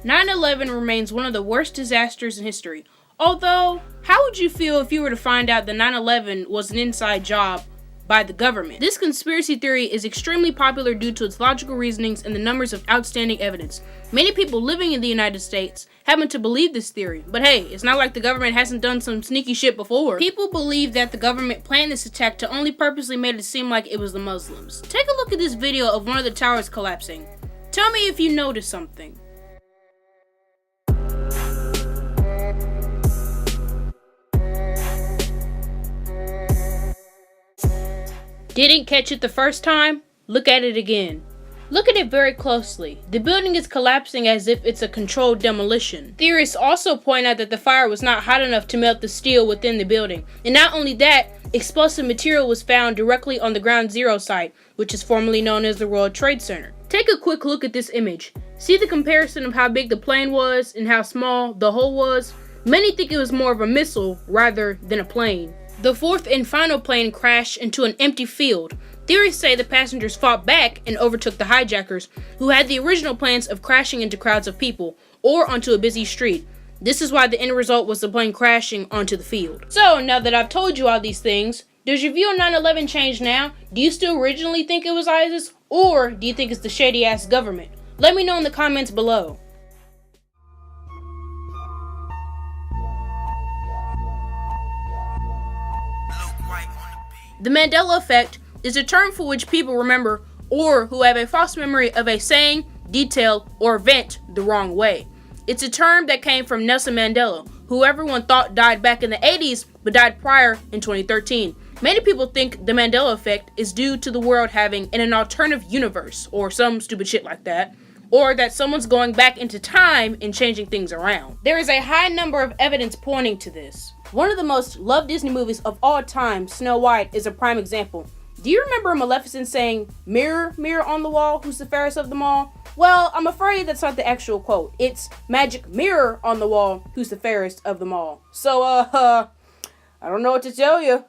"9/11 remains one of the worst disasters in history. Although, how would you feel if you were to find out that 9/11 was an inside job by the government? This conspiracy theory is extremely popular due to its logical reasonings and the numbers of outstanding evidence. Many people living in the United States happen to believe this theory, but hey, it's not like the government hasn't done some sneaky shit before. People believe that the government planned this attack to only purposely make it seem like it was the Muslims. Take a look at this video of one of the towers collapsing. Tell me if you notice something. Didn't catch it the first time? Look at it again. Look at it very closely. The building is collapsing as if it's a controlled demolition. Theorists also point out that the fire was not hot enough to melt the steel within the building. And not only that, explosive material was found directly on the Ground Zero site, which is formerly known as the World Trade Center. Take a quick look at this image. See the comparison of how big the plane was and how small the hole was? Many think it was more of a missile rather than a plane. The fourth and final plane crashed into an empty field. Theories say the passengers fought back and overtook the hijackers, who had the original plans of crashing into crowds of people or onto a busy street. This is why the end result was the plane crashing onto the field. So, now that I've told you all these things, does your view on 9/11 change now? Do you still originally think it was ISIS, or do you think it's the shady-ass government? Let me know in the comments below. The Mandela effect is a term for which people remember or who have a false memory of a saying, detail, or event the wrong way. It's a term that came from Nelson Mandela, who everyone thought died back in the 80s but died prior in 2013. Many people think the Mandela effect is due to the world having an alternative universe or some stupid shit like that, or that someone's going back into time and changing things around. There is a high number of evidence pointing to this. One of the most loved Disney movies of all time, Snow White, is a prime example. Do you remember Maleficent saying, "Mirror, mirror on the wall, who's the fairest of them all"? Well, I'm afraid that's not the actual quote. It's "Magic mirror on the wall, who's the fairest of them all." So, I don't know what to tell you.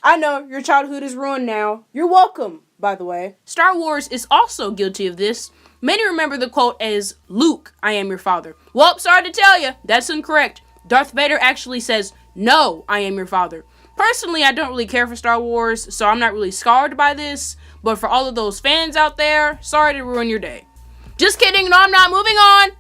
I know, your childhood is ruined now. You're welcome, by the way. Star Wars is also guilty of this. Many remember the quote as, "Luke, I am your father." Well, sorry to tell you, that's incorrect. Darth Vader actually says, "No, I am your father." Personally, I don't really care for Star Wars, so I'm not really scarred by this, but for all of those fans out there, sorry to ruin your day. Just kidding, no, I'm not. Moving on.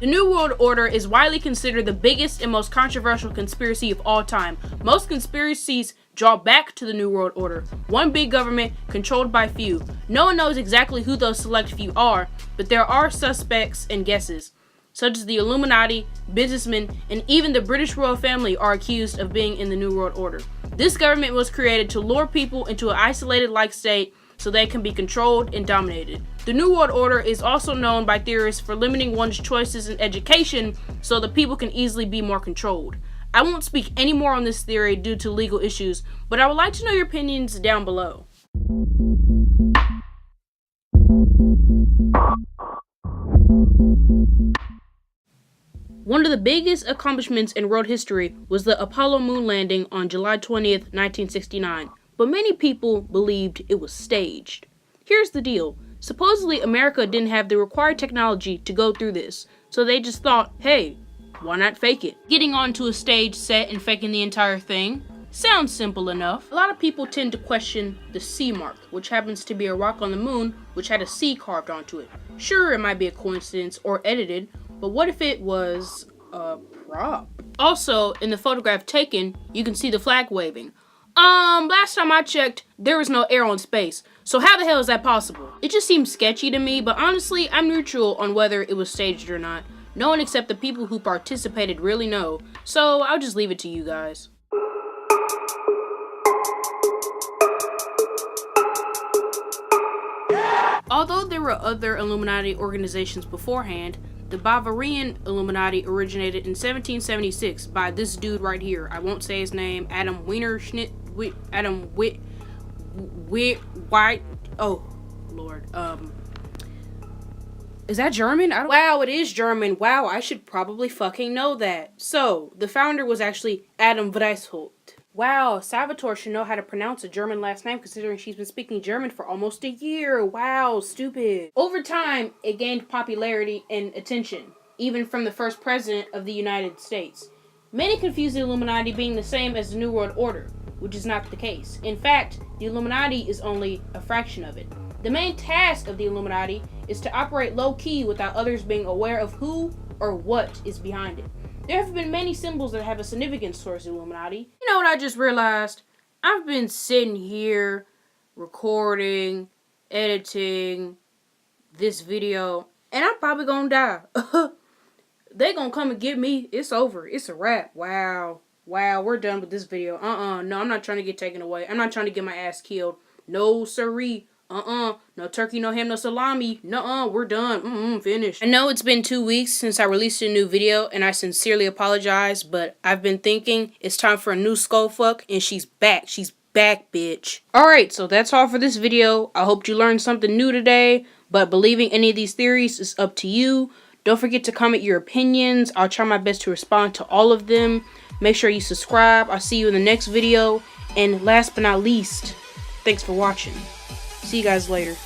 The New World Order is widely considered the biggest and most controversial conspiracy of all time. Most conspiracies draw back to the New World Order, one big government controlled by few. No one knows exactly who those select few are, but there are suspects and guesses, such as the Illuminati, businessmen, and even the British royal family are accused of being in the New World Order. This government was created to lure people into an isolated-like state so they can be controlled and dominated. The New World Order is also known by theorists for limiting one's choices in education so that people can easily be more controlled. I won't speak any more on this theory due to legal issues, but I would like to know your opinions down below. One of the biggest accomplishments in world history was the Apollo moon landing on July 20th, 1969, but many people believed it was staged. Here's the deal. Supposedly America didn't have the required technology to go through this, so they just thought, hey, why not fake it? Getting onto a stage set and faking the entire thing sounds simple enough. A lot of people tend to question the C mark, which happens to be a rock on the moon which had a C carved onto it. Sure, it might be a coincidence or edited, but what if it was a prop? Also, in the photograph taken, you can see the flag waving. Last time I checked, there was no air on space, so how the hell is that possible? It just seems sketchy to me, but honestly, I'm neutral on whether it was staged or not. No one except the people who participated really know, so I'll just leave it to you guys. Although there were other Illuminati organizations beforehand, the Bavarian Illuminati originated in 1776 by this dude right here. I won't say his name. Adam White. Oh, Lord. Is that German? Wow, it is German. Wow, I should probably fucking know that. So, the founder was actually Adam Weishaupt. Wow, Salvatore should know how to pronounce a German last name considering she's been speaking German for almost a year. Wow, stupid. Over time, it gained popularity and attention, even from the first president of the United States. Many confuse the Illuminati being the same as the New World Order, which is not the case. In fact, the Illuminati is only a fraction of it. The main task of the Illuminati is to operate low-key without others being aware of who or what is behind it. There have been many symbols that have a significance towards the Illuminati. You know what I just realized? I've been sitting here recording, editing this video, and I'm probably gonna die. They gonna come and get me. It's over. It's a wrap. Wow, we're done with this video. No, I'm not trying to get taken away. I'm not trying to get my ass killed. No siree. No turkey, no ham, no salami. Nuh-uh, we're done. Finished. I know it's been 2 weeks since I released a new video, and I sincerely apologize, but I've been thinking it's time for a new skull fuck, and she's back. She's back, bitch. Alright, so that's all for this video. I hope you learned something new today, but believing any of these theories is up to you. Don't forget to comment your opinions. I'll try my best to respond to all of them. Make sure you subscribe. I'll see you in the next video. And last but not least, thanks for watching. See you guys later.